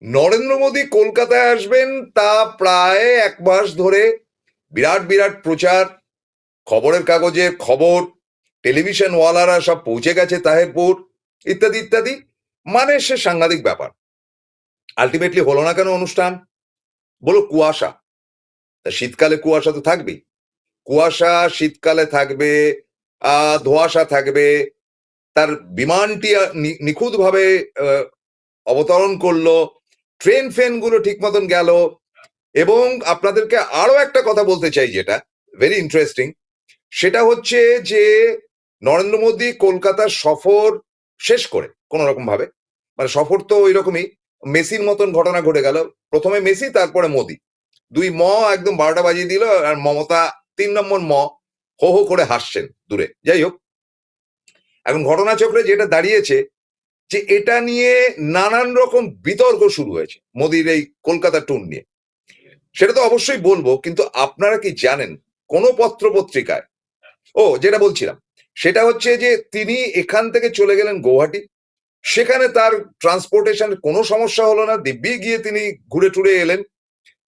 নরেন্দ্র মোদী কলকাতায় আসবেন তা প্রায় 1 মাস ধরে বিরাট বিরাট প্রচার, খবরের কাগজের খবর, টেলিভিশন ওয়ালারা সব পৌঁছে গেছে তাহেরপুর, ইত্যাদি ইত্যাদি। মানে সে সাংঘাতিক ব্যাপার। আলটিমেটলি হলো না কেন অনুষ্ঠান? বলো কুয়াশা। তা শীতকালে কুয়াশা তো থাকবেই। কুয়াশা শীতকালে থাকবে, ধোঁয়াশা থাকবে। তার বিমানটি নিখুঁত ভাবে অবতরণ করলো, ট্রেন ফেন গুলো ঠিক মতন গেল। এবং আপনাদেরকে আরো একটা কথা বলতে চাই, যেটা ভেরি ইন্টারেস্টিং, সেটা হচ্ছে যে নরেন্দ্র মোদী কলকাতার সফর শেষ করে কোন রকম ভাবে, মানে সফর তো ওই রকমই, মেসির মতন ঘটনা ঘটে গেল। প্রথমে মেসি, তারপরে মোদী, দুই একদম 12টা বাজিয়ে দিল। আর মমতা 3 নম্বর হো হো করে হাসছেন দূরে। যাই হোক, এখন ঘটনাচক্রে যেটা দাঁড়িয়েছে যে এটা নিয়ে নানান রকম বিতর্ক শুরু হয়েছে মোদির এই কলকাতা ট্যুর নিয়ে। সেটা তো অবশ্যই বলবো, কিন্তু আপনারা কি জানেন কোন পত্র পত্রিকায়, যেটা বলছিলাম সেটা হচ্ছে যে তিনি এখান থেকে চলে গেলেন গৌহাটি। সেখানে তার ট্রান্সপোর্টেশন কোনো সমস্যা হলো না, দিব্যি গিয়ে তিনি ঘুরে টুরে এলেন।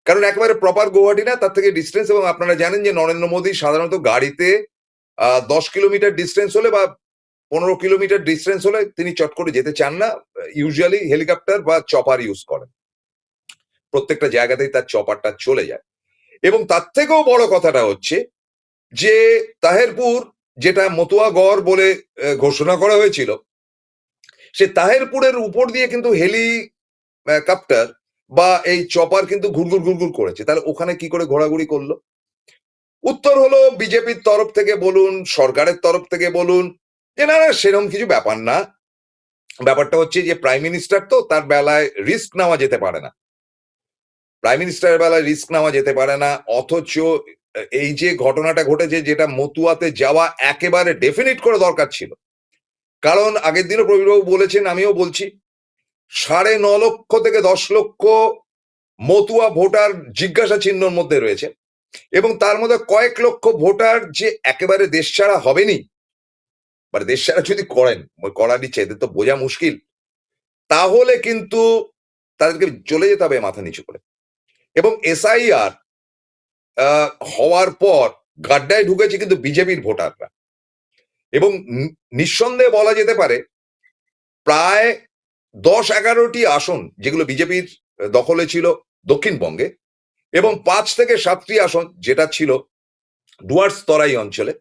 কারণ একেবারে প্রপার গৌহাটি না, তার থেকে ডিস্টেন্স। এবং আপনারা জানেন যে নরেন্দ্র মোদী সাধারণত গাড়িতে 10 কিলোমিটার ডিস্টেন্স হলে বা 15 কিলোমিটার ডিস্টেন্স হলে তিনি চট করে যেতে চান না। ইউজুয়ালি হেলিকপ্টার বা চপার ইউজ করেন। প্রত্যেকটা জায়গাতেই তার চপারটা চলে যায়। এবং তার থেকেও বড় কথাটা হচ্ছে যে তাহেরপুর, যেটা মতুয়া গড় বলে ঘোষণা করা হয়েছিল, সে তাহেরপুরের উপর দিয়ে কিন্তু হেলিকপ্টার বা এই চপার কিন্তু ঘুরঘুর ঘুরঘুর করেছে। তাহলে ওখানে কি করে ঘোরাঘুরি করলো? উত্তর হলো বিজেপির তরফ থেকে বলুন, সরকারের তরফ থেকে বলুন, যে না না সেরকম কিছু ব্যাপার না। ব্যাপারটা হচ্ছে যে প্রাইম মিনিস্টার, তো তার বেলায় রিস্ক নেওয়া যেতে পারে না। প্রাইম মিনিস্টারের বেলায় রিস্ক নেওয়া যেতে পারে না। অথচ এই যে ঘটনাটা ঘটেছে, যেটা মতুয়াতে যাওয়া একেবারে ডেফিনিট করে দরকার ছিল। কারণ আগের দিনও প্রবীরবাবু বলেছেন, আমিও বলছি, 9.5 লক্ষ থেকে 10 লক্ষ মতুয়া ভোটার জিজ্ঞাসা চিহ্নর মধ্যে রয়েছে। এবং তার মধ্যে কয়েক লক্ষ ভোটার যে একেবারে দেশছাড়া হবেনি, মানে দেশছাড়া যদি করেন, করার ইচ্ছে, এদের তো বোঝা মুশকিল, তাহলে কিন্তু তাদেরকে চলে যেতে হবে মাথা নিচু করে। এবং এসআইআর হওয়ার পর গাড্ডায় ঢুকেছে কিন্তু বিজেপির ভোটাররা। এবং নিঃসন্দেহে বলা যেতে পারে প্রায় 10-11টি আসন যেগুলো বিজেপির দখলে ছিল দক্ষিণবঙ্গে, এবং 5 থেকে 7টি আসন যেটা ছিল ডুয়ার্স তরাই অঞ্চলে।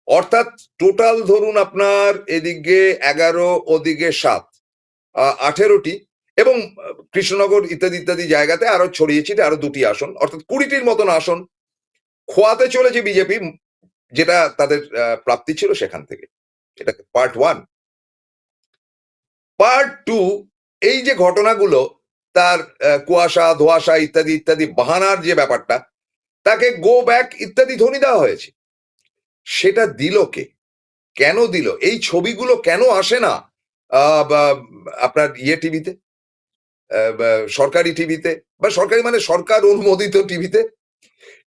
অর্থাৎ টোটাল ধরুন আপনার এদিকে 11, ওদিকে 7, 18টি। এবং কৃষ্ণনগর ইত্যাদি ইত্যাদি জায়গাতে আরো ছড়িয়ে ছিটে আরো 2টি আসন, অর্থাৎ 20টির মতন আসন খোয়াতে চলেছে বিজেপি, যেটা তাদের প্রাপ্তি ছিল সেখান থেকে। এটা পার্ট 1। পার্ট 2, এই যে ঘটনাগুলো, তার কুয়াশা ধোঁয়াশা ইত্যাদি ইত্যাদি বাহানার যে ব্যাপারটা, তাকে গো ব্যাক ইত্যাদি ধ্বনি দেওয়া হয়েছে। সেটা দিল কে? কেন দিল? এই ছবিগুলো কেন আসে না আপনার টিভিতে, সরকারি টিভিতে, বা সরকারি মানে সরকার অনুমোদিত টিভিতে?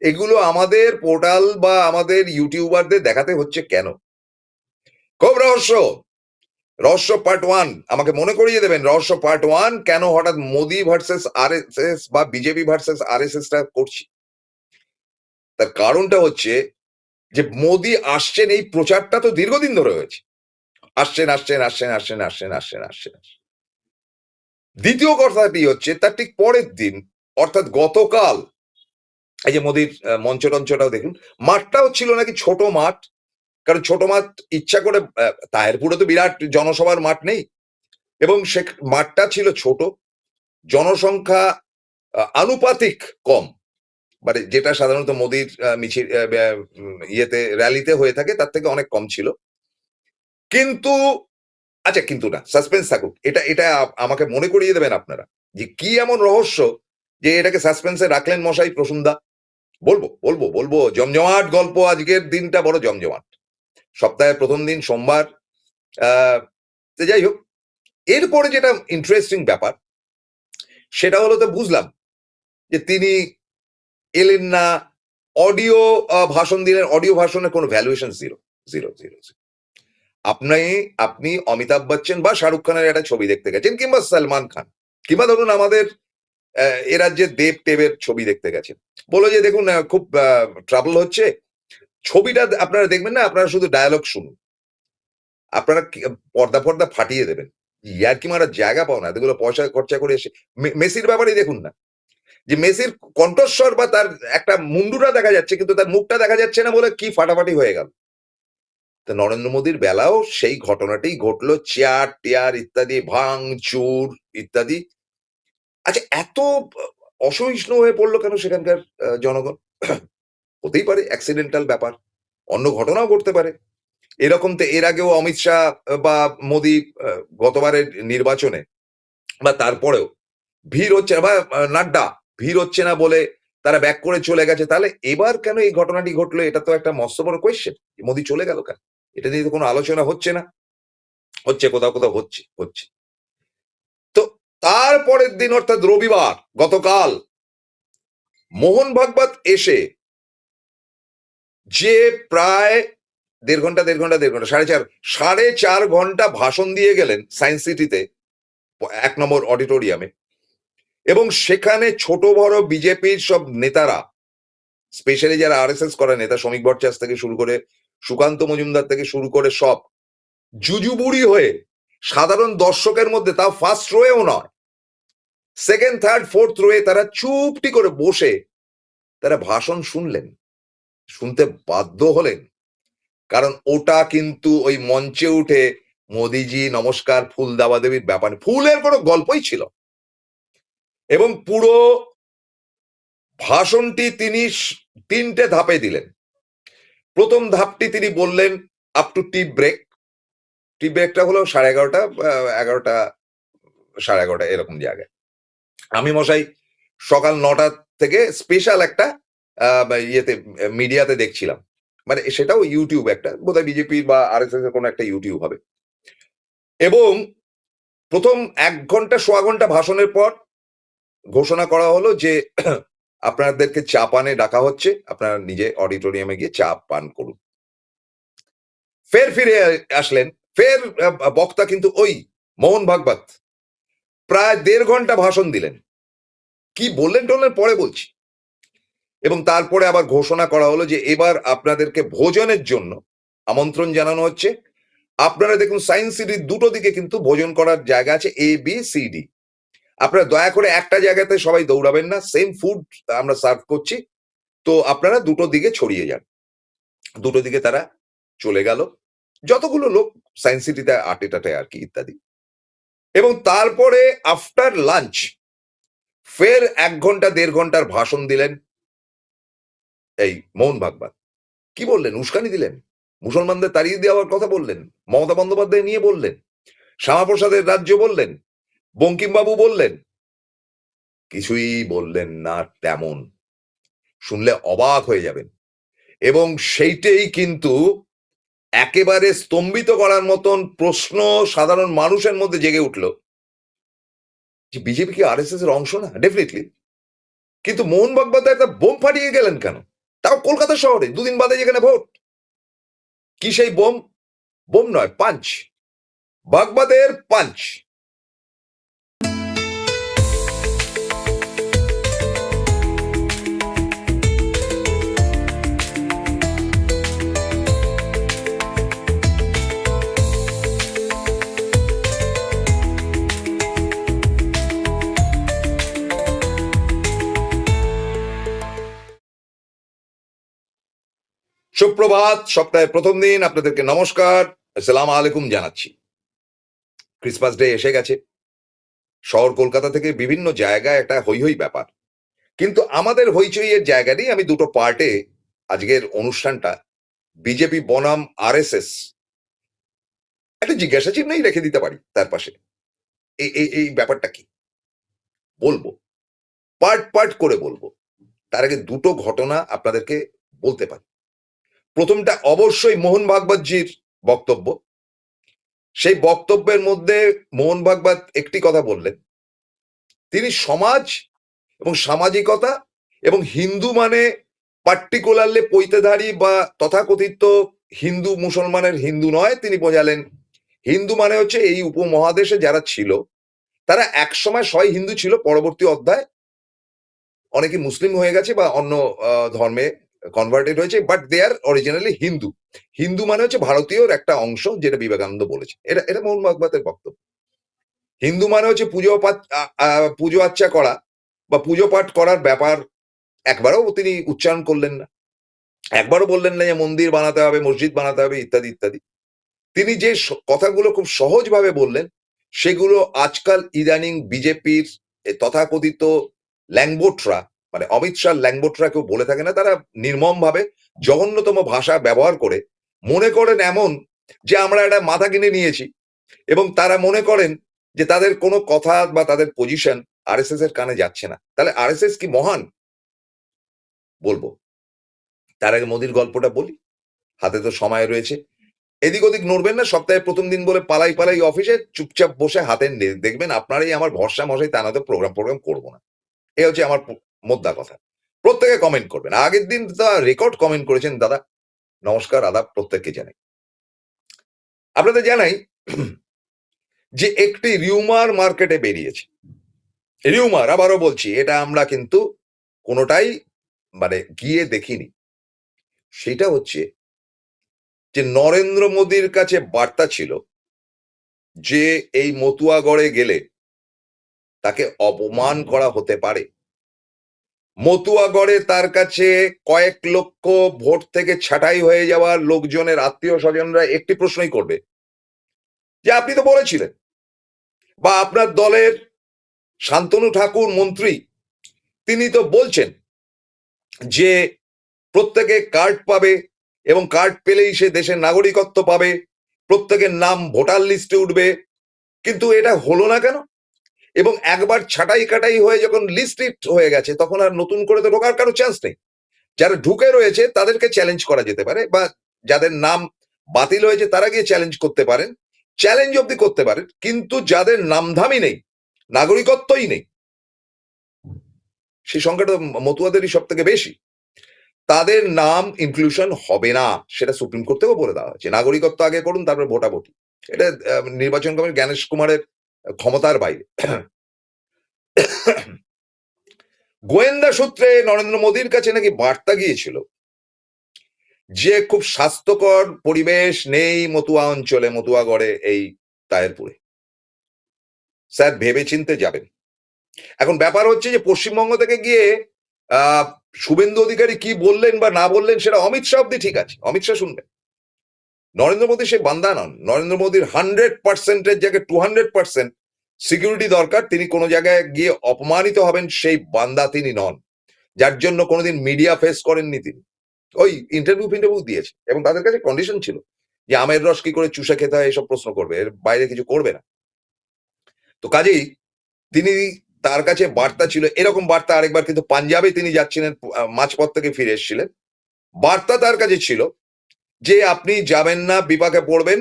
এগুলো আমাদের পোর্টাল বা আমাদের ইউটিউবারদের দেখাতে হচ্ছে কেন? খুব রহস্য। রহস্য পার্ট 1 আমাকে মনে করিয়ে দেবেন। রহস্য পার্ট 1, কেন হঠাৎ মোদি ভার্সেস আরএসএস বা বিজেপি ভার্সেস আরএসএস টা করছি? তার কারণটা হচ্ছে যে মোদি আসছেন, এই প্রচারটা তো দীর্ঘদিন ধরে হয়েছে। আসছেন আসছেন আসছেন আসছেন আসছেন আসছেন আসছেন। দ্বিতীয় কথাটি হচ্ছে তার ঠিক পরের দিন, অর্থাৎ গতকাল, এই যে মোদির মঞ্চ টঞ্চটাও দেখুন, মাঠটাও ছিল নাকি ছোট মাঠ। কারণ ছোট মাঠ ইচ্ছা করে, তাহেরপুরে তো বিরাট জনসভার মাঠ নেই, এবং সে মাঠটা ছিল ছোট, জনসংখ্যা আনুপাতিক কম, মানে যেটা সাধারণত মোদির মিছিল ইয়েতে র্যালিতে হয়ে থাকে তার থেকে অনেক কম ছিল। কিন্তু আচ্ছা, কিন্তু না, সাসপেন্স থাকুক। এটা এটা আমাকে মনে করিয়ে দেবেন আপনারা যে কি এমন রহস্য যে এটাকে সাসপেন্সে রাখলেন মশাই প্রসূনদা। বলবো বলবো বলবো, জমজমাট গল্প। আজকের দিনটা বড় জমজমাট, সপ্তাহের প্রথম দিন সোমবার। যাই হোক, এরপরে যেটা ইন্টারেস্টিং ব্যাপার সেটা হলো, তো বুঝলাম যে তিনি এলেন না, অডিও ভাষণ দিলেন। অডিও ভাষণের কোনো ভ্যালুয়েশন জিরো, জিরো জিরো। আপনি অমিতাভ বচ্চন বা শাহরুখ খানের একটা ছবি দেখতে গেছেন, কিংবা সলমান খান, কিংবা ধরুন আমাদের এ রাজ্যের দেব টেবের ছবি দেখতে গেছেন, বললো যে দেখুন খুব ট্রাবল হচ্ছে, ছবিটা আপনারা দেখবেন না, আপনারা শুধু ডায়ালগ শুনুন, আপনারা পর্দা ফর্দা ফাটিয়ে দেবেন। ইয়ার্কি মারার জায়গা পাও না, এতগুলো পয়সা খরচা করে এসে। মেসির ব্যাপারেই দেখুন না, যে মেসির কণ্ঠস্বর বা তার একটা মুন্ডুটা দেখা যাচ্ছে কিন্তু তার মুখটা দেখা যাচ্ছে না বলে কি ফাটাফাটি হয়ে গেল। তো নরেন্দ্র মোদীর বেলাও সেই ঘটনাটাই ঘটলো, চেয়ার টেয়ার ইত্যাদি ভাঙচুর ইত্যাদি। আচ্ছা, এত অসহিষ্ণু হয়ে পড়লো কেন সেখানকার জনগণ? হতেই পারে অ্যাক্সিডেন্টাল ব্যাপার, অন্য ঘটনাও ঘটতে পারে। এরকম তো এর আগেও অমিত শাহ বা মোদী গতবারের নির্বাচনে বা তারপরেও ভিড় হচ্ছে না, বা নাড্ডা ভিড় হচ্ছে না বলে তারা ব্যাক করে চলে গেছে। তাহলে এবার কেন এই ঘটনাটি ঘটলো? এটা তো একটা মস্ত বড় কোয়েশ্চেন। মোদী চলে গেল কেন? এটা নিয়ে তো কোনো আলোচনা হচ্ছে না। হচ্ছে কোথাও কোথাও, হচ্ছে। তো তারপরের দিন অর্থাৎ রবিবার গতকাল মোহন ভাগবত এসে যে প্রায় দেড় ঘন্টা সাড়ে চার ঘন্টা ভাষণ দিয়ে গেলেন সায়েন্স সিটিতে 1 নম্বর অডিটোরিয়ামে, এবং সেখানে ছোট বড় বিজেপির সব নেতারা, স্পেশালি যারা আরএসএস করা নেতা, শ্রমিক ভট্টাচার্য থেকে শুরু করে সুকান্ত মজুমদার থেকে শুরু করে সব জুজুবুড়ি হয়ে সাধারণ দর্শকের মধ্যে, তাও ফার্স্ট রোয়েও নয়, সেকেন্ড থার্ড ফোর্থ রোয়ে তারা চুপটি করে বসে তারা ভাষণ শুনলেন, শুনতে বাধ্য হলেন। কারণ ওটা কিন্তু ওই মঞ্চে উঠে মোদিজি নমস্কার ফুল দেওয়া দেবীর ব্যাপার, ফুলের কোনো গল্পই ছিল। এবং পুরো ভাষণটি তিনি 3টে ধাপে দিলেন। প্রথম ধাপটি তিনি বললেন আপ টু টি ব্রেক। টি ব্রেকটা হলো 11:30 11টা 11:30 এরকম জায়গায়। আমি মশাই সকাল 9টা থেকে স্পেশাল একটা ইয়েতে মিডিয়াতে দেখছিলাম, মানে সেটাও ইউটিউব, একটা বোধহয় বিজেপির বা আরএসএস এর কোনো একটা ইউটিউব হবে। এবং প্রথম 1 ঘন্টা সোয়া ঘন্টা ভাষণের পর ঘোষণা করা হলো যে আপনাদেরকে চা পানে ডাকা হচ্ছে, আপনারা নিজে অডিটোরিয়ামে গিয়ে চা পান করুন। ফের ফিরে আসলেন, ফের বক্তা কিন্তু ওই মোহন ভাগবত প্রায় 1.5 ঘন্টা ভাষণ দিলেন। কি বললেন টললেন পরে বলছি। এবং তারপরে আবার ঘোষণা করা হলো যে এবার আপনাদেরকে ভোজনের জন্য আমন্ত্রণ জানানো হচ্ছে। আপনারা দেখুন সায়েন্স সিটির দুটো দিকে কিন্তু ভোজন করার জায়গা আছে, এ বি সি ডি। আপনারা দয়া করে একটা জায়গাতে সবাই দৌড়াবেন না, সেম ফুড আমরা সার্ভ করছি, তো আপনারা দুটো দিকে ছড়িয়ে যান। দুটো দিকে তারা চলে গেল, যতগুলো লোক সায়েন্স সিটিতে আটে টাটে আর কি ইত্যাদি। এবং তারপরে আফটার লাঞ্চ ফের 1 ঘন্টা 1.5 ঘন্টার ভাষণ দিলেন এই মোহন ভাগবত। কি বললেন? উস্কানি দিলেন, মুসলমানদের তাড়িয়ে দেওয়ার কথা বললেন, মমতা বন্দ্যোপাধ্যায় নিয়ে বললেন, শ্যামাপ্রসাদের রাজ্য বললেন, বঙ্কিমবাবু বললেন, কিছুই বললেন না তেমন। শুনলে অবাক হয়ে যাবেন। এবং সেইটাই কিন্তু একেবারে স্তম্ভিত করার মতন প্রশ্ন সাধারণ মানুষের মধ্যে জেগে উঠল যে বিজেপি কি আরএসএস এর অংশ না? ডেফিনেটলি। কিন্তু মোহন ভাগবত একটা বোম ফাটিয়ে গেলেন কেন? তাও কলকাতা শহরে 2 দিন বাদে যেখানে ভোট। কি সেই বোম? বোম নয়, পাঞ্চ, ভাগবতের পাঞ্চ। সুপ্রভাত, সপ্তাহের প্রথম দিন, আপনাদেরকে নমস্কার, আসসালামু আলাইকুম জানাচ্ছি। ক্রিসমাস ডে এসে গেছে। শহর কলকাতা থেকে বিভিন্ন জায়গায় একটা হৈ হৈ ব্যাপার। কিন্তু আমাদের হইচইয়ের জায়গাতেই আমি দুটো পার্টে আজকের অনুষ্ঠানটা বিজেপি বনাম আরএসএস একটা জিজ্ঞাসা চিহ্নই রেখে দিতে পারি তার পাশে। এই ব্যাপারটা কি বলবো, পার্ট পার্ট করে বলবো। তার আগে দুটো ঘটনা আপনাদেরকে বলতে পারি। প্রথমটা অবশ্যই মোহন ভাগবতজির বক্তব্য। সেই বক্তব্যের মধ্যে মোহন ভাগবত একটি কথা বললেন, তিনি সমাজ এবং সামাজিকতা এবং হিন্দু মানে পার্টিকুলারলি পৈতেধারী বা তথাকথিত হিন্দু মুসলমানের হিন্দু নয়, তিনি বোঝালেন হিন্দু মানে হচ্ছে এই উপমহাদেশে যারা ছিল তারা একসময় সবাই হিন্দু ছিল, পরবর্তী অধ্যায় অনেকে মুসলিম হয়ে গেছে বা অন্য ধর্মে কনভার্টেড হয়েছে, but they are originally Hindu. Hindu মানে হচ্ছে ভারতীয়র একটা অংশ, যেটা বিবেকানন্দ বলেছে। এটা এটা মোহন ভাগবতের বক্তব্য। হিন্দু মানে হচ্ছে পুজো আচ্চা করা বা পুজো পাঠ করার ব্যাপার একবারও তিনি উচ্চারণ করলেন না, একবারও বললেন না যে মন্দির বানাতে হবে, মসজিদ বানাতে হবে, ইত্যাদি ইত্যাদি। তিনি যে কথাগুলো খুব সহজভাবে বললেন, সেগুলো আজকাল ইদানিং বিজেপির তথাকথিত ল্যাংবোটরা, মানে অমিত শাহ ল্যাংবোটরা কেউ বলে থাকে না, তারা নির্মম ভাবে জঘন্যতম ভাষা ব্যবহার করে মনে করেন এমন যে আমরা একটা মাথা কিনে নিয়েছি, এবং তারা মনে করেন যে তাদের কোনো কথা বা তাদের পজিশন আরএসএস এর কানে যাচ্ছে না। তাহলে আরএসএস কি মহান? বলবো। তার আগে মোদির গল্পটা বলি, হাতে তো সময় রয়েছে। এদিক ওদিক নড়বেন না, সপ্তাহে প্রথম দিন বলে পালাই পালাই অফিসে চুপচাপ বসে হাতে দেখবেন আপনারাই আমার ভরসা মশাই, তা না তো প্রোগ্রাম করবো না। এ হচ্ছে আমার মোদ্দা কথা। প্রত্যেকে কমেন্ট করবেন। আগের দিন রেকর্ড কমেন্ট করেছেন দাদা, নমস্কার আদাব প্রত্যেককে জানাই। আপনাদের জানাই যে একটি রিউমার মার্কেটে বেরিয়েছে। রিউমার, আবারও বলছি, এটা আমরা কিন্তু কোনোটাই মানে গিয়ে দেখিনি। সেটা হচ্ছে যে নরেন্দ্র মোদীর কাছে বার্তা ছিল যে এই মতুয়াগড়ে গেলে তাকে অপমান করা হতে পারে। মতুয়াগড়ে তার কাছে কয়েক লক্ষ ভোট থেকে ছাঁটাই হয়ে যাওয়া লোকজনের আত্মীয় স্বজনরা একটি প্রশ্নই করবে যে আপনি তো বলেছিলেন, বা আপনার দলের শান্তনু ঠাকুর মন্ত্রী তিনি তো বলছেন যে প্রত্যেকে কার্ড পাবে এবং কার্ড পেলেই সে দেশের নাগরিকত্ব পাবে, প্রত্যেকের নাম ভোটার লিস্টে উঠবে, কিন্তু এটা হলো না কেন? এবং একবার ছাঁটাই কাটাই হয়ে যখন লিস্ট হয়ে গেছে, তখন আর নতুন করে তো ঢোকার কারো চান্স নেই। যারা ঢুকে রয়েছে তাদেরকে চ্যালেঞ্জ করা যেতে পারে, বা যাদের নাম বাতিল হয়েছে তারা গিয়ে চ্যালেঞ্জ করতে পারেন, চ্যালেঞ্জ অব্দি করতে পারেন, কিন্তু যাদের নামধামই নেই, নাগরিকত্বই নেই, সেই সংখ্যাটা মতুয়াদেরই সব থেকে বেশি, তাদের নাম ইনক্লুশন হবে না। সেটা সুপ্রিম কোর্ট থেকেও বলে দেওয়া হয়েছে। নাগরিকত্ব আগে করুন, তারপরে ভোটাভুটি। এটা নির্বাচন কমিশন জ্ঞানেশ কুমারের ক্ষমতার বাইরে। গোয়েন্দা সূত্রে নরেন্দ্র মোদীর কাছে নাকি বার্তা গিয়েছিল যে খুব স্বাস্থ্যকর পরিবেশ নেই মতুয়া অঞ্চলে, মতুয়াগড়ে, এই তায়েরপুরে। স্যার ভেবে চিনতে যাবেন। এখন ব্যাপার হচ্ছে যে পশ্চিমবঙ্গ থেকে গিয়ে শুভেন্দু অধিকারী কি বললেন বা না বললেন সেটা অমিত শাহ অব্দি ঠিক আছে, অমিত শাহ শুনবেন। নরেন্দ্র মোদী সে বান্দা নন। নরেন্দ্র মোদীর 100%-এর জায়গায় 200% সিকিউরিটি দরকার। তিনি কোনো জায়গায় গিয়ে অপমানিত হবেন সেই বান্দা তিনি নন, যার জন্য কোনোদিন মিডিয়া ফেস করেননি তিনি। ওই ইন্টারভিউ দিয়েছে এবং তাদের কাছে কন্ডিশন ছিল যে আমের রস কি করে চুষে খেতে হয় এসব প্রশ্ন করবে, এর বাইরে কিছু করবে না। তো কাজেই তিনি, তার কাছে বার্তা ছিল এরকম বার্তা আরেকবার কিন্তু পাঞ্জাবে তিনি যাচ্ছিলেন, মাঝপথ থেকে ফিরে এসেছিলেন। বার্তা তার কাছে ছিল যে আপনি যাবেন না, বিপাকে পড়বেন,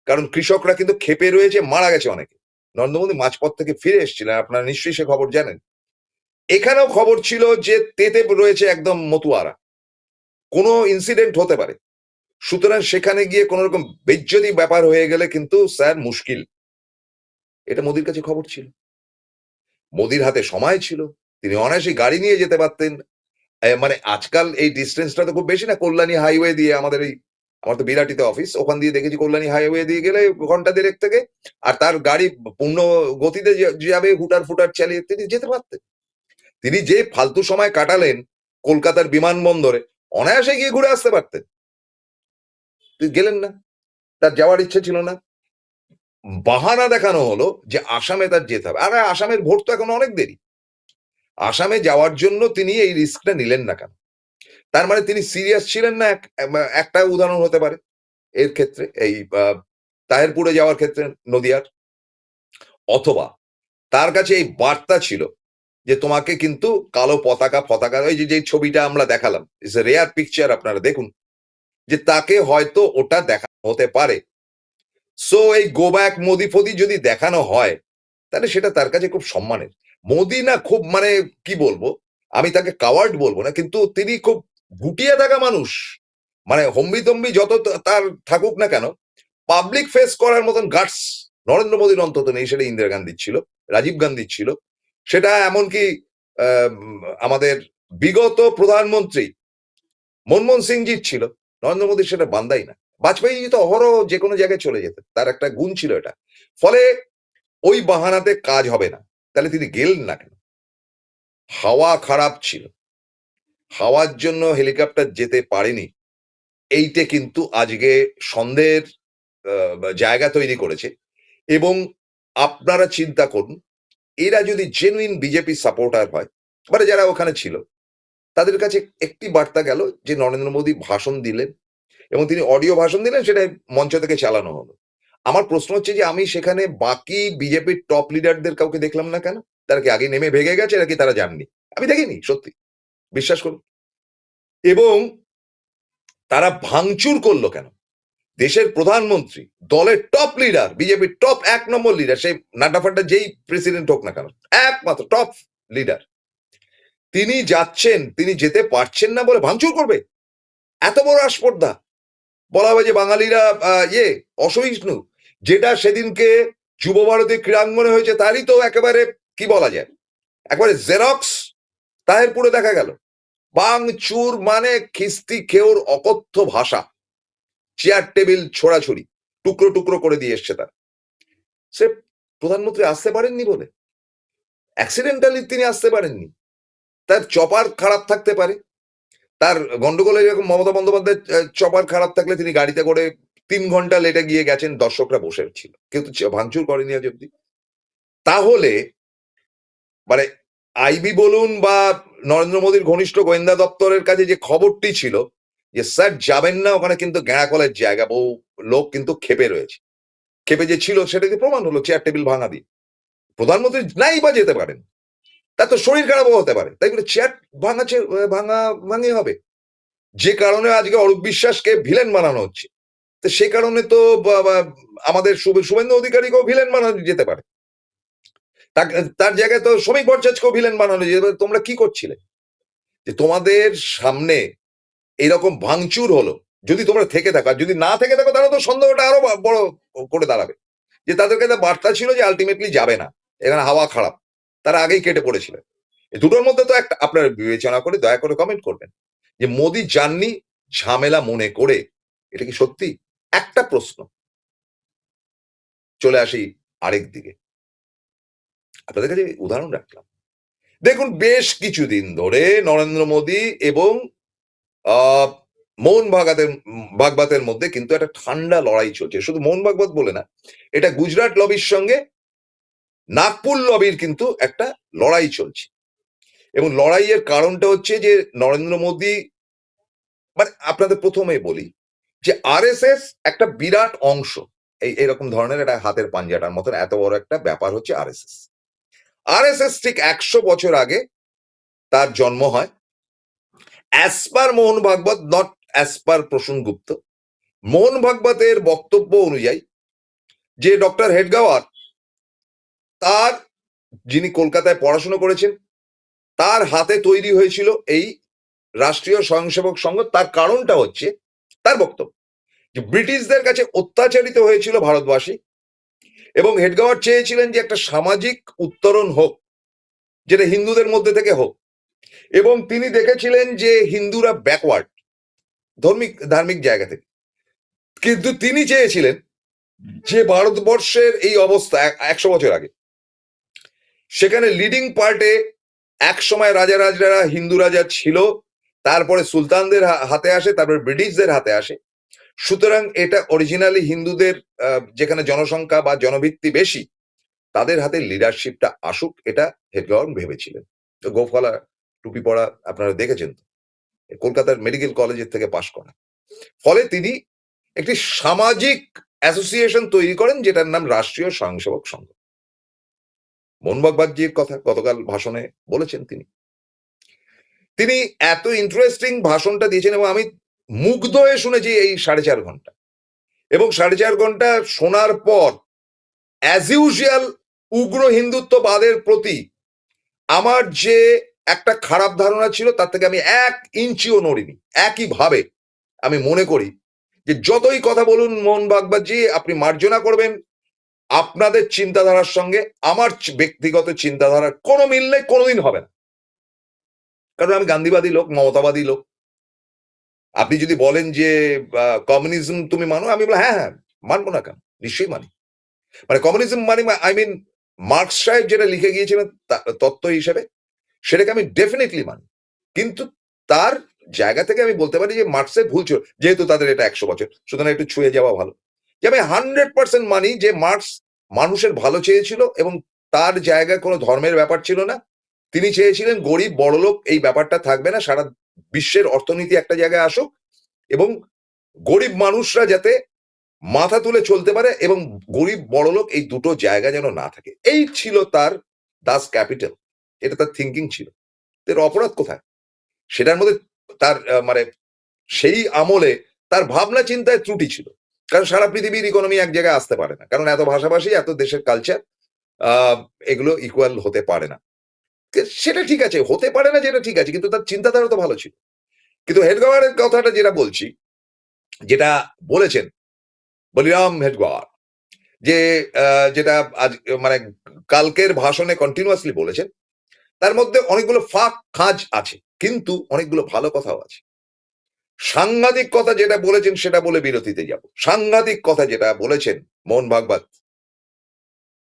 কারণ কৃষকরা কিন্তু ক্ষেপে রয়েছে, মারা গেছে অনেকে। নরেন্দ্র মোদী মাঝপথ থেকে ফিরে এসেছিলেন, আপনারা নিশ্চয়ই সে খবর জানেন। এখানেও খবর ছিল যে তেতে রয়েছে একদম মতুয়ারা, কোনো ইনসিডেন্ট হতে পারে, সুতরাং সেখানে গিয়ে কোন রকম বেজ্জতি ব্যাপার হয়ে গেলে কিন্তু স্যার মুশকিল। এটা মোদির কাছে খবর ছিল। মোদির হাতে সময় ছিল, তিনি অনায়াসে গাড়ি নিয়ে যেতে পারতেন। মানে আজকাল এই ডিস্টেন্সটা তো খুব বেশি না, কল্যাণী হাইওয়ে দিয়ে আমাদের এই, আমার তো বিরাটিতে অফিস, ওখান দিয়ে দেখেছি কল্যাণী হাইওয়ে দিয়ে গেলে ঘন্টা দেড়েক থেকে, আর তার গাড়ি পূর্ণ গতিতে যাবে, হুটার ফুটার চালিয়ে তিনি যেতে পারতেন। তিনি যে ফালতু সময় কাটালেন কলকাতার বিমানবন্দরে, অনায়াসে গিয়ে ঘুরে আসতে পারতেন, তিনি গেলেন না, তার যাওয়ার ইচ্ছে ছিল না। বাহানা দেখানো হলো যে আসামে তার যেতে হবে। আরে আসামের ভোট তো এখন অনেক দেরি। আসামে যাওয়ার জন্য তিনি এই রিস্কটা নিলেন না কেন? তার মানে তিনি সিরিয়াস ছিলেন না? একটা উদাহরণ হতে পারে এর ক্ষেত্রে, এই তাহেরপুরে যাওয়ার ক্ষেত্রে নদিয়ার। অথবা তার কাছে এই বার্তা ছিল যে তোমাকে কিন্তু কালো পতাকা ফতাকা, ওই যে ছবিটা আমরা দেখালাম, ইটস এ রেয়ার পিকচার, আপনারা দেখুন, যে তাকে হয়তো ওটা দেখা হতে পারে। সো এই গো ব্যাক মোদি ফদি যদি দেখানো হয়, তাহলে সেটা তার কাছে খুব সম্মানের। মোদি না খুব, মানে কি বলবো, আমি তাকে কাওয়ার্ড বলবো না, কিন্তু তিনি খুব গুটিয়ে থাকা মানুষ। মানে হম্বি তম্বি যত তার থাকুক না কেন, পাবলিক ফেস করার মতন গাটস নরেন্দ্র মোদীর অন্তত নেই, সেটা ইন্দিরা গান্ধীর ছিল। রাজীব গান্ধীর ছিল, সেটা এমনকি আমাদের বিগত প্রধানমন্ত্রী মনমোহন সিংজির ছিল, নরেন্দ্র মোদীর সেটা বান্দাই না। বাজপেয়ী তো অহরহ যে কোনো জায়গায় চলে যেতেন, তার একটা গুণ ছিল এটা। ফলে ওই বাহানাতে কাজ হবে না। তাহলে তিনি গেলেন না কেন? হাওয়া খারাপ ছিল, হাওয়ার জন্য হেলিকপ্টার যেতে পারেনি, এইটা কিন্তু আজকে সন্দেহের জায়গা তৈরি করেছে। এবং আপনারা চিন্তা করুন, এরা যদি জেনুইন বিজেপি সাপোর্টার হয়, মানে যারা ওখানে ছিল, তাদের কাছে একটি বার্তা গেল যে নরেন্দ্র মোদী ভাষণ দিলেন এবং তিনি অডিও ভাষণ দিলেন, সেটা মঞ্চ থেকে চালানো হলো। আমার প্রশ্ন হচ্ছে যে আমি সেখানে বাকি বিজেপির টপ লিডারদের কাউকে দেখলাম না কেন? তারা কি আগে নেমে ভেগে গেছে নাকি তারা যাননি? আমি দেখিনি, সত্যি বিশ্বাস করুন। এবং তারা ভাঙচুর করলো কেন? দেশের প্রধানমন্ত্রী, দলের টপ লিডার, বিজেপির টপ 1 নম্বর লিডার, সেই নাড্ডা ফাড্ডা যেই প্রেসিডেন্ট হোক না কেন, একমাত্র টপ লিডার, তিনি যাচ্ছেন, তিনি যেতে পারছেন না বলে ভাঙচুর করবে? এত বড় আসপর্দা! বলা হবে যে বাঙালিরা অসহিষ্ণু। যেটা সেদিনকে যুব ভারতী ক্রীড়াঙ্গনে হয়েছে তারই তো একেবারে কি বলা যায়, একেবারে জেরক্স তাহেরপুরে দেখা গেল। ভাঙচুর মানে খিস্তি খেওর অকথ্য ভাষা, চেয়ার টেবিল ছোড়াছুড়ি, টুকরো টুকরো করে দিয়ে এসছে তারা। সে প্রধানমন্ত্রী আসতে পারেননি বলে, অ্যাক্সিডেন্টালি তিনি আসতে পারেননি, তার চপার খারাপ থাকতে পারে, তার গন্ডগোলে যেরকম মমতা বন্দ্যোপাধ্যায় চপার খারাপ থাকলে তিনি গাড়িতে করে 3 ঘন্টা লেটে গিয়ে গেছেন, দর্শকরা বসে ছিল, কিন্তু ভাঙচুর করেনি আজ অব্দি। তাহলে মানে আইবি বলুন বা নরেন্দ্র মোদীর ঘনিষ্ঠ গোয়েন্দা দপ্তরের কাছে যে খবরটি ছিল যে স্যার যাবেন না ওখানে, কিন্তু গেঁড়াকলের জায়গা, বহু লোক কিন্তু ক্ষেপে রয়েছে, ক্ষেপে যে ছিল সেটাকে প্রমাণ হলো চেয়ার টেবিল ভাঙা দিয়ে। প্রধানমন্ত্রী নাই বা যেতে পারেন, তার তো শরীর খারাপও হতে পারে, তাই বলে চেয়ার ভাঙি হবে? যে কারণে আজকে অরূপ বিশ্বাসকে ভিলেন বানানো হচ্ছে, তো সে কারণে তো আমাদের শুভেন্দু অধিকারীকেও ভিলেন বানানো যেতে পারে, তার জায়গায় তো শ্রমিক ভট্টাচার্যকেও ভিলেন বানানো যেতে পারে। তোমরা কি করছিলে যে তোমাদের সামনে এইরকম ভাঙচুর হলো? যদি তোমরা থেকে থাকো, আর যদি না থেকে থাকো, তাহলে তো সন্দেহটা আরো বড় করে দাঁড়াবে যে তাদের কাছে বার্তা ছিল যে আলটিমেটলি যাবে না, এখানে হাওয়া খারাপ, তারা আগেই কেটে পড়েছিলেন। এই দুটোর মধ্যে তো একটা আপনারা বিবেচনা করে দয়া করে কমেন্ট করবেন যে মোদি যাননি ঝামেলা মনে করে, এটা কি সত্যি? একটা প্রশ্ন। চলে আসি আরেক দিকে, আপনাদের কাছে উদাহরণ রাখলাম। দেখুন, বেশ কিছুদিন ধরে নরেন্দ্র মোদী এবং মোহন ভাগবতের মধ্যে কিন্তু একটা ঠান্ডা লড়াই চলছে। শুধু মোহন ভাগবত বলে না, এটা গুজরাট লবির সঙ্গে নাগপুর লবির কিন্তু একটা লড়াই চলছে। এবং লড়াইয়ের কারণটা হচ্ছে যে নরেন্দ্র মোদী, মানে আপনাদের প্রথমে বলি যে আরএসএস একটা বিরাট অংশ, এইরকম ধরনের একটা হাতের পাঞ্জাটার মতন এত বড় একটা ব্যাপার হচ্ছে আরএসএস। আরএসএস ঠিক 100 বছর আগে তার জন্ম হয়, as per Mohan Bhagwat, not as per Prasun Gupta. Mohan ভাগবতের বক্তব্য অনুযায়ী যে ডক্টর হেডগাওয়ার, তার, যিনি কলকাতায় পড়াশোনা করেছেন, তার হাতে তৈরি হয়েছিল এই রাষ্ট্রীয় স্বয়ংসেবক সংঘ। তার কারণটা হচ্ছে তার বক্তব্য যে ব্রিটিশদের কাছে অত্যাচারিত হয়েছিল ভারতবাসী এবং হেডগাওয়ার চেয়েছিলেন যে একটা সামাজিক উত্তরণ হোক, যেটা হিন্দুদের মধ্যে থেকে হোক। এবং তিনি দেখেছিলেন যে হিন্দুরা ব্যাকওয়ার্ড ধার্মিক জায়গা থেকে, কিন্তু তিনি চেয়েছিলেন যে ভারতবর্ষের এই অবস্থা 100 বছর আগে, সেখানে লিডিং পার্টে এক সময় রাজারা হিন্দু রাজা ছিল, তারপরে সুলতানদের হাতে আসে, তারপরে ব্রিটিশদের হাতে আসে। সুতরাং এটা অরিজিনালি হিন্দুদের, যেখানে জনসংখ্যা বা জনভিত্তি বেশি, তাদের হাতে লিডারশিপটা আসুক, এটা হেডগাওয়ার ভেবেছিলেন। তো গোফলা টুপি পড়া আপনারা দেখেছেন তো, কলকাতার মেডিকেল কলেজের থেকে পাশ করা। ফলে তিনি একটি সামাজিক অ্যাসোসিয়েশন তৈরি করেন, যেটার নাম রাষ্ট্রীয় স্বয়ংসেবক সংঘ। মোহন ভাগবতজির কথা গতকাল ভাষণে বলেছেন তিনি এত ইন্টারেস্টিং ভাষণটা দিয়েছেন এবং আমি মুগ্ধ হয়ে শুনেছি এই 4.5 ঘন্টা। এবং 4.5 ঘন্টা শোনার পর অ্যাজ ইউজুয়াল উগ্র হিন্দুত্ববাদের প্রতি আমার যে একটা খারাপ ধারণা ছিল, তার থেকে আমি 1 ইঞ্চিও নড়িনি। একইভাবে আমি মনে করি যে যতই কথা বলুন মোহন ভাগবতজি, আপনি মার্জনা করবেন, আপনাদের চিন্তাধারার সঙ্গে আমার ব্যক্তিগত চিন্তাধারার কোনো মিল নেই, কোনোদিন হবে না। কারণ আমি গান্ধীবাদী লোক, মমতাবাদী লোক। আপনি যদি বলেন যে কমিউনিজম তুমি মানো, আমি বলবো হ্যাঁ হ্যাঁ মানবো না কেন, নিশ্চয়ই মানি। মানে কমিউনিজম মানে আই মিন মার্কস সাহেব যেটা লিখে গিয়েছিলেন তত্ত্ব হিসেবে, সেটাকে আমি ডেফিনেটলি মানি। কিন্তু তার জায়গা থেকে আমি বলতে পারি যে মার্কসের ভুল ছিল, যেহেতু তাদের এটা 100 বছর, সুতরাং একটু ছুঁয়ে যাওয়া ভালো। যে আমি 100% মানি যে মার্কস মানুষের ভালো চেয়েছিল এবং তার জায়গায় কোনো ধর্মের ব্যাপার ছিল না। তিনি চেয়েছিলেন গরিব বড়লোক এই ব্যাপারটা থাকবে না, সারা বিশ্বের অর্থনীতি একটা জায়গায় আসুক এবং গরিব মানুষরা যাতে মাথা তুলে চলতে পারে এবং গরিব বড়লোক এই দুটো জায়গা যেন না থাকে। এই ছিল তার দাস ক্যাপিটাল, এটা তার থিঙ্কিং ছিল। এর অপরাধ কোথায়? সেটার মধ্যে তার মানে সেই আমলে তার ভাবনা চিন্তায় ত্রুটি ছিল। কারণ সারা পৃথিবীর ইকোনমি এক জায়গায় আসতে পারে না, কারণ এত ভাষাভাষী, এত দেশের কালচার, এগুলো ইকুয়াল হতে পারে না। সেটা ঠিক আছে, হতে পারে না যেটা ঠিক আছে, কিন্তু তার চিন্তাধারা তো ভালো ছিল। কিন্তু হেডগেওয়ারের কথাটা যেটা বলছি, যেটা বলেছেন বলিরাম হেডগেওয়ার, যে যেটা আজ মানে কালকের ভাষণে কন্টিনিউয়াসলি বলেছেন, তার মধ্যে অনেকগুলো ফাঁক খাঁজ আছে, কিন্তু অনেকগুলো ভালো কথাও আছে। সাংঘাতিক কথা যেটা বলেছেন সেটা বলে বিরতিতে যাব। সাংঘাতিক কথা যেটা বলেছেন মোহন ভাগবত,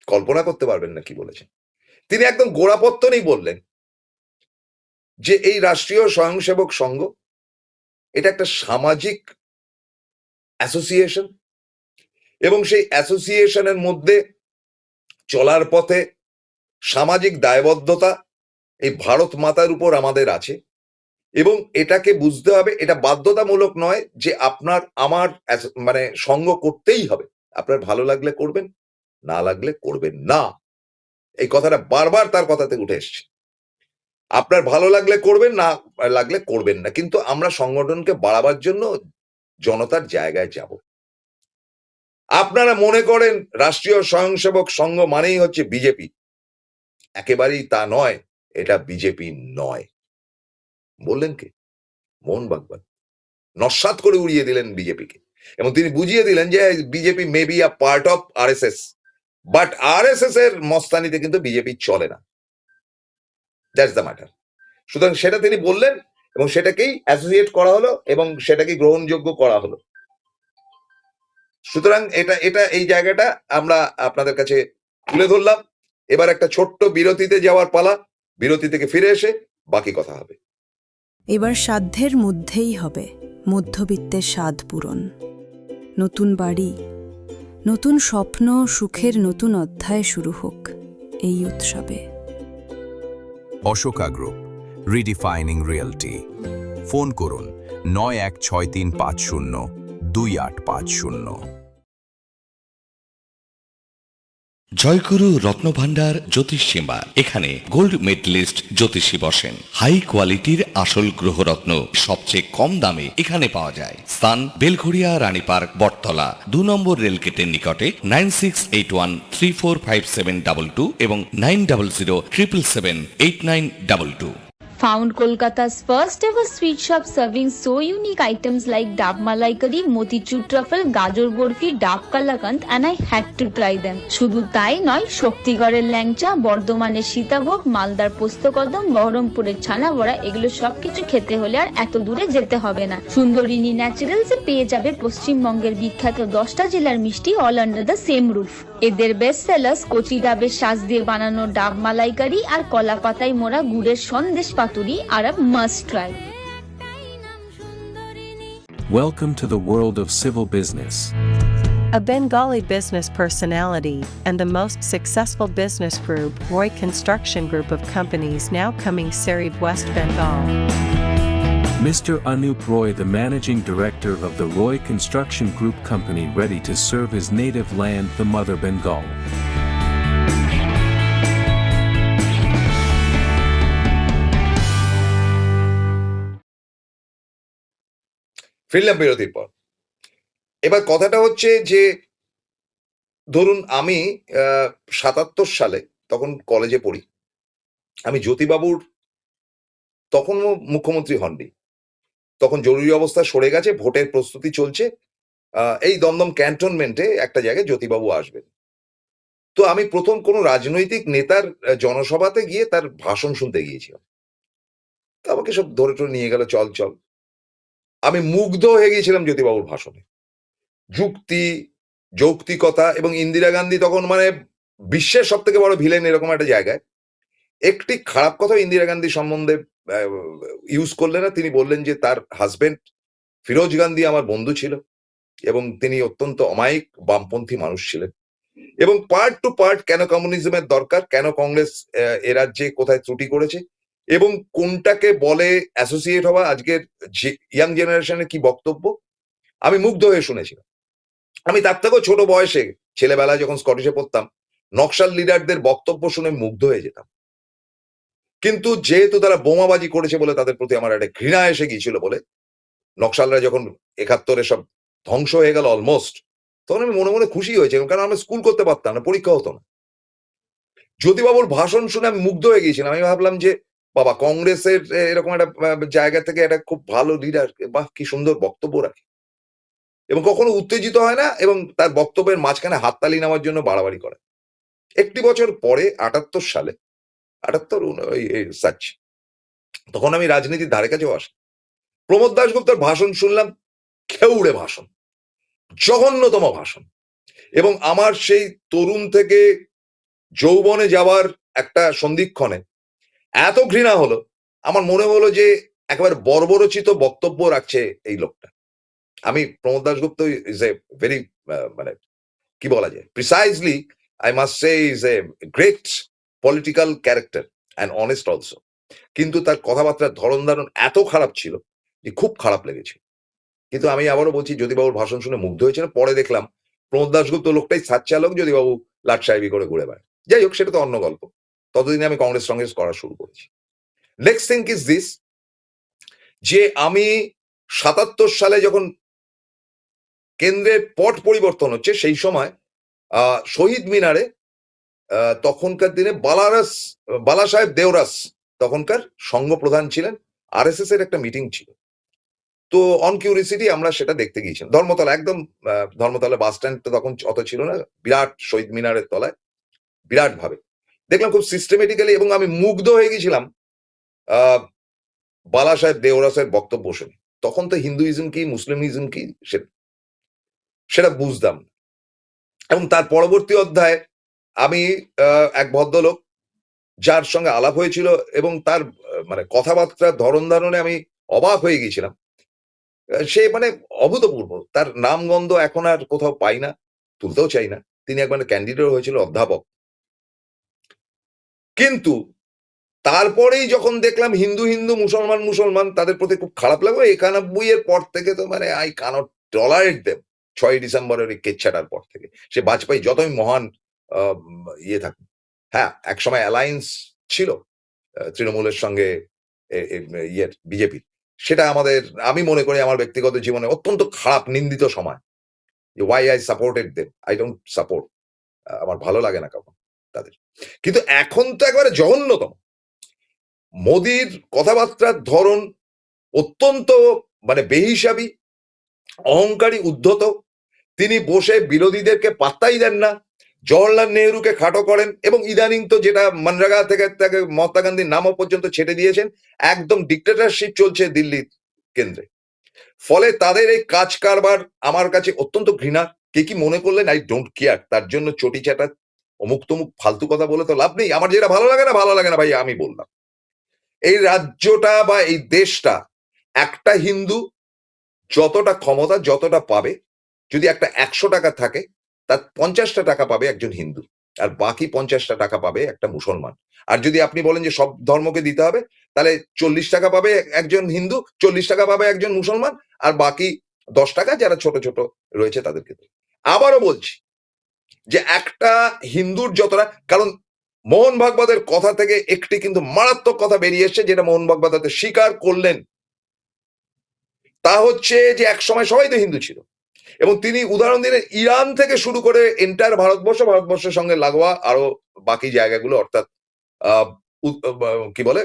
কল্পনা করতে পারবেন না কি বলেছেন। তিনি একদম গোড়াপত্তনেই বললেন যে এই রাষ্ট্রীয় স্বয়ংসেবক সংঘ এটা একটা সামাজিক অ্যাসোসিয়েশন এবং সেই অ্যাসোসিয়েশনের মধ্যে চলার পথে সামাজিক দায়বদ্ধতা এই ভারত মাতার উপর আমাদের আছে এবং এটাকে বুঝতে হবে, এটা বাধ্যতামূলক নয় যে আপনার আমার মানে সঙ্গ করতেই হবে। আপনার ভালো লাগলে করবেন, না লাগলে করবেন না। এই কথাটা বারবার তার কথাতে উঠে এসছে। আপনার ভালো লাগলে করবেন, না লাগলে করবেন না, কিন্তু আমরা সংগঠনকে বাড়াবার জন্য জনতার জায়গায় যাব। আপনারা মনে করেন রাষ্ট্রীয় স্বয়ংসেবক সংঘ মানেই হচ্ছে বিজেপি, একেবারেই তা নয়। এটা বিজেপি নয়। বললেন কে? মোহন ভাগবত নস্যাৎ করে উড়িয়ে দিলেন বিজেপিকে এবং তিনি বুঝিয়ে দিলেন যে BJP may be a part of RSS, but RSS এর মস্তানিতে কিন্তু বিজেপি চলে না। That's the matter. সুতরাং সেটা তিনি বললেন এবং সেটাকেই অ্যাসোসিয়েট করা হলো এবং সেটাকেই গ্রহণযোগ্য করা হলো। সুতরাং এটা এই জায়গাটা আমরা আপনাদের কাছে তুলে ধরলাম। এবার একটা ছোট্ট বিরতিতে যাওয়ার পালা। বিরতি থেকে ফিরে এসে বাকি কথা হবে। এবার সাধ্যের মধ্যেই হবে মধ্যবিত্তের স্বাদ পূরণ। নতুন বাড়ি, নতুন স্বপ্ন, সুখের নতুন অধ্যায় শুরু হোক এই উৎসবে। Ashoka group, রিডিফাইনিং realty. ফোন করুন 9163502850। জয়গুরু রত্নভান্ডার জ্যোতিষীমা, এখানে গোল্ড মেডেলিস্ট জ্যোতিষী বসেন। হাই কোয়ালিটির আসল গ্রহরত্ন সবচেয়ে কম দামে এখানে পাওয়া যায়। স্থান বেলঘড়িয়া, রানী পার্ক, বটতলা, 2 নম্বর রেলগেটের নিকটে। 9681345722 এবং 9007778922। Found Kolkata's first ever sweet shop serving so unique items like Dab Malai Curry, Motichur Truffle, Gajor Borfi, Dab Kalakand, and I had to try them. শুধু তাই নয়, শক্তিগড়ের ল্যাংচা, বর্ধমানের সীতাভোগ, মালদার পোস্তকদম, বহরমপুরের ছানা বড়া, এগুলো সবকিছু খেতে হলে আর এত দূরে যেতে হবে না। সুন্দরিনী ন্যাচারালসে পেয়ে যাবে পশ্চিমবঙ্গের বিখ্যাত 10টা জেলার মিষ্টি all under the same roof. এদের বেস্ট সেলার্স কচি ডাবের শাঁস দিয়ে বানানো ডাব মালাইকারি আর কলা পাতায় মোড়া গুড়ের সন্দেশ পাতুরি আর a must try. Welcome to the world of civil business. A Bengali business personality and the most successful business group, Roy Construction Group of companies, now coming Sarib, West Bengal. Mr. Anup Roy, the managing director of the Roy Construction Group company, ready to serve his native land, the mother Bengal. ফিরলাম বিরতির পর। এবার কথাটা হচ্ছে যে ধরুন আমি 77 সালে তখন কলেজে পড়ি। আমি জ্যোতিবাবুর, তখনও মুখ্যমন্ত্রী হননি, তখন জরুরি অবস্থা সরে গেছে, ভোটের প্রস্তুতি চলছে। এই দমদম ক্যান্টনমেন্টে একটা জায়গায় জ্যোতিবাবু আসবেন। তো আমি প্রথম কোনো রাজনৈতিক নেতার জনসভাতে গিয়ে তার ভাষণ শুনতে গিয়েছিলাম। তো আমাকে সব ধরে টরে নিয়ে গেল, চল চল। আমি মুগ্ধ হয়ে গিয়েছিলাম জ্যোতিবাবুর ভাষণে। যুক্তি, যৌক্তিকতা, এবং ইন্দিরা গান্ধী তখন মানে বিশ্বের সব থেকে বড় ভিলেন এরকম একটা জায়গায়। একটি খারাপ কথা ইন্দিরা গান্ধী সম্বন্ধে ইউজ করলেন না। তিনি বললেন যে তার হাজবেন্ড ফিরোজ গান্ধী আমার বন্ধু ছিল এবং তিনি অত্যন্ত অমায়িক বামপন্থী মানুষ ছিলেন, এবং পার্ট টু পার্ট কেন কমিউনিজমের দরকার, কেন কংগ্রেস এ রাজ্যে কোথায় ত্রুটি করেছে, এবং কোনটাকে বলে অ্যাসোসিয়েট হওয়া, আজকের ইয়াং জেনারেশনের কি বক্তব্য, আমি মুগ্ধ হয়ে শুনেছিলাম। আমি তার থেকেও ছোট বয়সে ছেলেবেলায় যখন স্কটিশে পড়তাম, নকশাল লিডারদের বক্তব্য শুনে মুগ্ধ হয়ে যেতাম। কিন্তু যেহেতু তারা বোমাবাজি করেছে বলে তাদের প্রতি আমার একটা ঘৃণা এসে গিয়েছিল বলে, নকশালরা যখন ৭১ সব ধ্বংস হয়ে গেল অলমোস্ট, তখন আমি মনে মনে খুশি হয়েছিলাম, কারণ আমরা স্কুল করতে পারতাম না, পরীক্ষা হতো না। জ্যোতিবাবুর ভাষণ শুনে আমি মুগ্ধ হয়ে গিয়েছিলাম। আমি ভাবলাম যে বাবা, কংগ্রেসের এরকম একটা জায়গা থেকে একটা খুব ভালো লিডার, বাহ কি সুন্দর বক্তব্য রাখে, এবং কখনো উত্তেজিত হয় না, এবং তার বক্তব্যের মাঝখানে হাততালি নেওয়ার জন্য বাড়াবাড়ি করে। একটি বছর পরে ৭৮ সালে, ৭৮ সাচ, তখন আমি রাজনীতির ধারে কাছেও আসি। প্রমোদ দাশগুপ্তর ভাষণ শুনলাম, খেউড়ে ভাষণ, জঘন্যতম ভাষণ, এবং আমার সেই তরুণ থেকে যৌবনে যাওয়ার একটা সন্ধিক্ষণে এত ঘৃণা হলো, আমার মনে হলো যে একেবারে বর্বরচিত বক্তব্য রাখছে এই লোকটা। আমি Pramod Dasgupta is a very মানে কি বলা যায়, precisely I must say is a great political character and honest also, কিন্তু তার কথাবার্তার ধরন ধারণ এত খারাপ ছিল যে খুব খারাপ লেগেছিল। কিন্তু আমি আবারও বলছি, জ্যোতিবাবুর ভাষণ শুনে মুগ্ধ হয়েছিলাম। পরে দেখলাম প্রমোদ দাশগুপ্ত লোকটাই সাচ্চালক, জ্যোতিবাবু লাট সাহেবি করে ঘুরে বেড়ায়। যাই হোক, সেটা তো অন্য গল্প। ততদিনে আমি কংগ্রেস করা শুরু করেছি। নেক্সট থিং ইজ দিস, যে আমি ৭৭ সালে যখন কেন্দ্রের পট পরিবর্তন হচ্ছে, সেই সময় শহীদ মিনারে তখনকার দিনে বালা সাহেব দেওরাস তখনকার সংঘ প্রধান ছিলেন, আরএসএস এর একটা মিটিং ছিল। তো অন কিউরিসিটি আমরা সেটা দেখতে গিয়েছিলাম ধর্মতলা, একদম ধর্মতলা বাস স্ট্যান্ড তো তখন অত ছিল না, বিরাট শহীদ মিনারের তলায় বিরাট ভাবে দেখলাম, খুব সিস্টেমেটিক্যালি, এবং আমি মুগ্ধ হয়ে গেছিলাম বালা সাহেব দেওরাসের বক্তব্য শুনে। তখন তো হিন্দুইজম কি মুসলিমিজম কি সেটা বুঝতাম। এবং তার পরবর্তী অধ্যায়ে আমি এক ভদ্রলোক যার সঙ্গে আলাপ হয়েছিল, এবং তার মানে কথাবার্তার ধরন ধারণে আমি অবাক হয়ে গিয়েছিলাম। সে মানে অভূতপূর্ব, তার নামগন্ধ এখন আর কোথাও পাই না, তুলতেও চাই না। তিনি একবার ক্যান্ডিডেট হয়েছিল, অধ্যাপক। কিন্তু তারপরেই যখন দেখলাম হিন্দু হিন্দু, মুসলমান মুসলমান, তাদের প্রতি খুব খারাপ লাগলো। ৯১ এর পর থেকে তো মানে আই ক্যানট টলারেট দেম। ৬ ডিসেম্বরের এই কেচ্ছাটার পর থেকে, সে বাজপেয়ী যতই মহান ইয়ে থাকুন। হ্যাঁ, একসময় অ্যালায়েন্স ছিল তৃণমূলের সঙ্গে ইয়ের বিজেপির, সেটা আমাদের, আমি মনে করি আমার ব্যক্তিগত জীবনে অত্যন্ত খারাপ, নিন্দিত সময়। Why I supported them, I don't support, আমার ভালো লাগে না কখন তাদের। কিন্তু এখন তো একবারে জঘন্যতম। মোদির কথাবার্তার ধরন অত্যন্ত মানে বেহিসাবি, অহংকারী, উদ্ধত। তিনি বসে বিরোধীদেরকে পাত্তাই দেন না, জওহরলাল নেহরুকে খাটো করেন, এবং ইদানিং তো যেটা মনরেগা থেকে তাকে মহাত্মা গান্ধীর নামও পর্যন্ত ছেড়ে দিয়েছেন। একদম ডিক্টেটরশিপ চলছে দিল্লি কেন্দ্রে। ফলে তাদের এই কাজ কারবার আমার কাছে অত্যন্ত ঘৃণা। কে কি মনে করলেন, আই ডোন্ট কেয়ার। তার জন্য চটি চাটা অমুক তমুক ফালতু কথা বলে তো লাভ নেই। আমার যেটা ভালো লাগে না ভাই, আমি বললাম। এই রাজ্যটা বা এই দেশটা, একটা হিন্দু যতটা ক্ষমতা, যতটা পাবে, যদি একটা ১০০ টাকা থাকে, তার ৫০টা টাকা পাবে একজন হিন্দু, আর বাকি ৫০টা টাকা পাবে একটা মুসলমান। আর যদি আপনি বলেন যে সব ধর্মকে দিতে হবে, তাহলে ৪০ টাকা পাবে একজন হিন্দু, ৪০ টাকা পাবে একজন মুসলমান, আর বাকি ১০ টাকা যারা ছোট ছোট রয়েছে তাদেরকে। আবারও বলছি যে একটা হিন্দুর যতটা, কারণ মোহন ভাগবতের কথা থেকে একটি কিন্তু মারাত্মক কথা বেরিয়ে এসছে, যেটা মোহন ভাগবত স্বীকার করলেন। তা হচ্ছে যে একসময় সবাই তো হিন্দু ছিল, এবং তিনি উদাহরণ দিলেন ইরান থেকে শুরু করে এন্টায়ার ভারতবর্ষের সঙ্গে লাগোয়া আরো বাকি জায়গাগুলো, অর্থাৎ কি বলে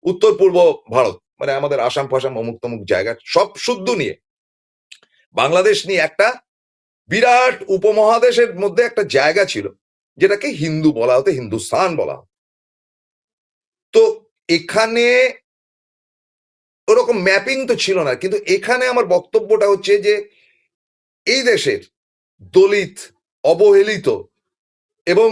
উত্তর পূর্ব ভারত, মানে আমাদের আসাম ফাসাম অমুক তমুক জায়গা সব শুদ্ধ নিয়ে, বাংলাদেশ নিয়ে একটা বিরাট উপমহাদেশের মধ্যে একটা জায়গা ছিল, যেটাকে হিন্দু বলা হতো, হিন্দুস্তান বলা হতো। তো এখানে ওরকম ম্যাপিং তো ছিল না, কিন্তু এখানে আমার বক্তব্যটা হচ্ছে যে এই দেশের দলিত, অবহেলিত এবং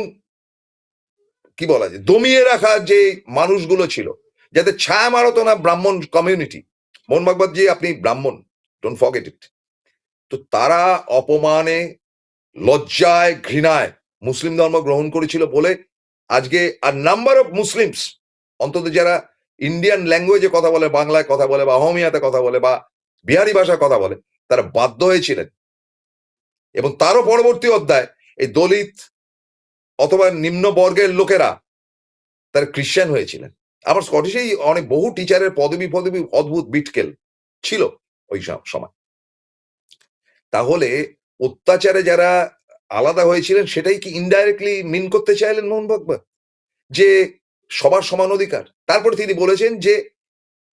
কি বলা যায় দমিয়ে রাখা যে মানুষগুলো ছিল, যাদের ছায়া মারতো না ব্রাহ্মণ কমিউনিটি। মোহন ভাগবত জি আপনি ব্রাহ্মণ, ডোন্ট ফরগেট ইট। তো তারা অপমানে, লজ্জায়, ঘৃণায় মুসলিম ধর্ম গ্রহণ করেছিল বলে আজকে আর নাম্বার অফ মুসলিমস, অন্তত যারা ইন্ডিয়ান ল্যাঙ্গুয়েজে কথা বলে, বাংলায় কথা বলে বা অহমিয়াতে কথা বলে বা বিহারি ভাষায় কথা বলে, তারা বাধ্য হয়েছিলেন। এবং তারও পরবর্তী অধ্যায় এই দলিত অথবা নিম্ন বর্গের লোকেরা তারা খ্রিস্টান হয়েছিলেন। আমার স্কটিশেই অনেক বহু টিচারের পদবি অদ্ভুত বিটকেল ছিল ওই সময়। তাহলে অত্যাচারে যারা আলাদা হয়েছিলেন সেটাই কি ইনডাইরেক্টলি মিন করতে চাইলেন মোহন ভাগবত, যে সবার সমান অধিকার? তারপরে তিনি বলেছেন যে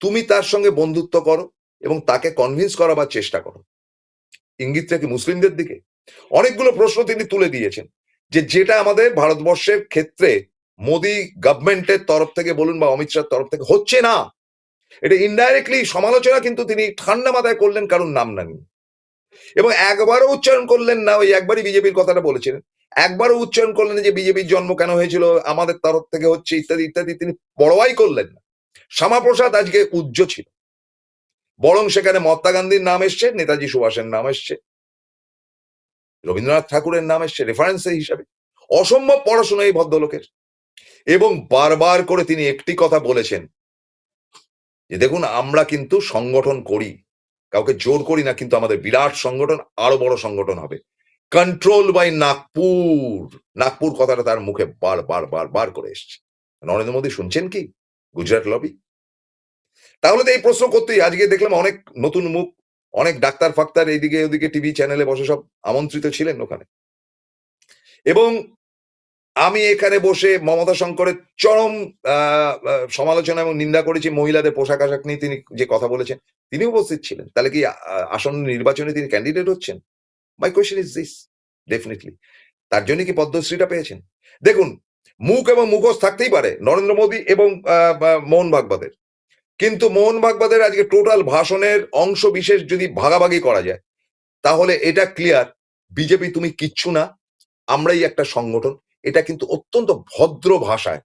তুমি তার সঙ্গে বন্ধুত্ব করো এবং তাকে কনভিন্স করাবার চেষ্টা করো। ইঙ্গিতটা কি মুসলিমদের দিকে? অনেকগুলো প্রশ্ন তিনি তুলে দিয়েছেন যেটা আমাদের ভারতবর্ষের ক্ষেত্রে মোদী গভর্নমেন্টের তরফ থেকে বলুন বা অমিত শাহর তরফ থেকে হচ্ছে না। এটা ইনডাইরেক্টলি সমালোচনা কিন্তু তিনি ঠান্ডা মাথায় করলেন, কারণ নাম না নিয়ে। এবং একবারও উচ্চারণ করলেন না, ওই একবারই বিজেপির কথাটা বলেছিলেন, একবারও উচ্চারণ করলেন যে বিজেপির জন্ম কেন হয়েছিল, আমাদের তরফ থেকে হচ্ছে, ইত্যাদি ইত্যাদি তিনি বড়াই করলেন না। শ্যামাপ্রসাদ আজকে উজ্জ ছিল, বরং সেখানে মহাত্মা গান্ধীর নাম এসছে, নেতাজি সুভাষের নাম এসছে, রবীন্দ্রনাথ ঠাকুরের নাম এসছে রেফারেন্স হিসাবে। অসম্ভব পড়াশোনা এই ভদ্রলোকের। এবং বারবার করে তিনি একটি কথা বলেছেন যে দেখুন আমরা কিন্তু সংগঠন করি, কাউকে জোর করি না, কিন্তু আমাদের বিরাট সংগঠন, আরো বড় সংগঠন হবে, কন্ট্রোল বাই নাগপুর। নাগপুর কথাটা তার মুখে বার করে এসছে। নরেন্দ্র মোদী শুনছেন কি গুজরাট লবি? তাহলে তো এই প্রশ্ন করতেই আজকে দেখলাম অনেক নতুন মুখ, অনেক ডাক্তার ফাক্তার এইদিকে ওদিকে টিভি চ্যানেলে বসে সব আমন্ত্রিত ছিলেন ওখানে। এবং আমি এখানে বসে মমতা শঙ্করের চরম সমালোচনা এবং নিন্দা করেছি মহিলাদের পোশাক আশাক নিয়ে তিনি যে কথা বলেছেন, তিনি উপস্থিত ছিলেন। তাহলে কি আসন্ন নির্বাচনে তিনি ক্যান্ডিডেট হচ্ছেন? My question is this, definitely. তার জন্য কি পদ্মশ্রীটা পেয়েছেন? দেখুন, মুখ এবং মুখোশ থাকতেই পারে নরেন্দ্র মোদী এবং মোহন ভাগবতের, কিন্তু মোহন ভাগবতের আজকে টোটাল ভাষণের অংশ বিশেষ যদি ভাগাভাগি করা যায় তাহলে এটা ক্লিয়ার, বিজেপি তুমি কিচ্ছু না, আমরাই একটা সংগঠন। এটা কিন্তু অত্যন্ত ভদ্র ভাষায়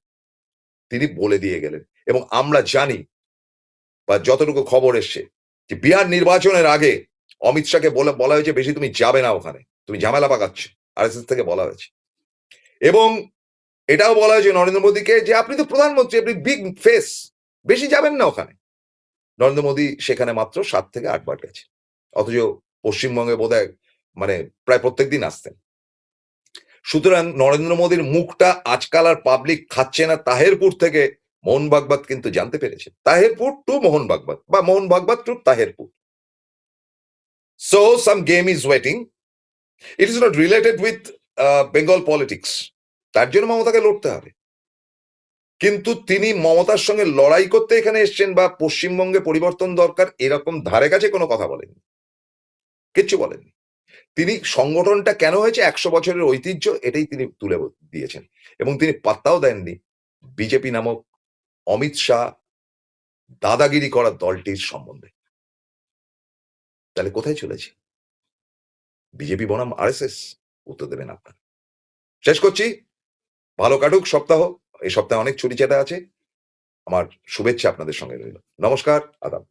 তিনি বলে দিয়ে গেলেন। এবং আমরা জানি বা যতটুকু খবর এসছে যে বিহার নির্বাচনের আগে অমিত শাহকে বলা হয়েছে বেশি তুমি যাবে না ওখানে, তুমি ঝামেলা পাকাচ্ছ, আরএসএস থেকে বলা হয়েছে। এবং এটাও বলা হয়েছে নরেন্দ্র মোদীকে যে আপনি তো প্রধানমন্ত্রী, আপনি বিগ ফেস, বেশি যাবেন না ওখানে। নরেন্দ্র মোদী সেখানে মাত্র 7 থেকে 8 বার গেছে, অথচ পশ্চিমবঙ্গে বোধহয় প্রায় প্রত্যেকদিন আসতেন। সুতরাং নরেন্দ্র মোদীর মুখটা আজকাল আর পাবলিক খাচ্ছে না। তাহেরপুর থেকে মোহন ভাগবত কিন্তু জানতে পেরেছে, তাহেরপুর টু মোহন ভাগবত বা Mohan Bhagwat to Taherpur. So some game is waiting, it is not related with Bengal politics. তার জন্য মমতাকে লড়তে হবে, কিন্তু তিনি মমতার সঙ্গে লড়াই করতে এখানে এসছেন বা পশ্চিমবঙ্গে পরিবর্তন দরকার এরকম ধারে কাছে কোনো কথা বলেননি, কিচ্ছু বলেননি। তিনি সংগঠনটা কেন হয়েছে 100 বছরের ঐতিহ্য এটাই তিনি তুলে দিয়েছেন। এবং তিনি পাত্তাও দেননি বিজেপি নামক অমিত শাহ দাদাগিরি করা দলটির সম্বন্ধে। তাহলে কোথায় চলেছে বিজেপি বনাম আরএসএস? উত্তর দেবেন আপনারা। শেষ করছি, ভালো কাটুক সপ্তাহ। এই সপ্তাহে অনেক ছুটি চেটা আছে। আমার শুভেচ্ছা আপনাদের সঙ্গে রইল। নমস্কার, আদাব।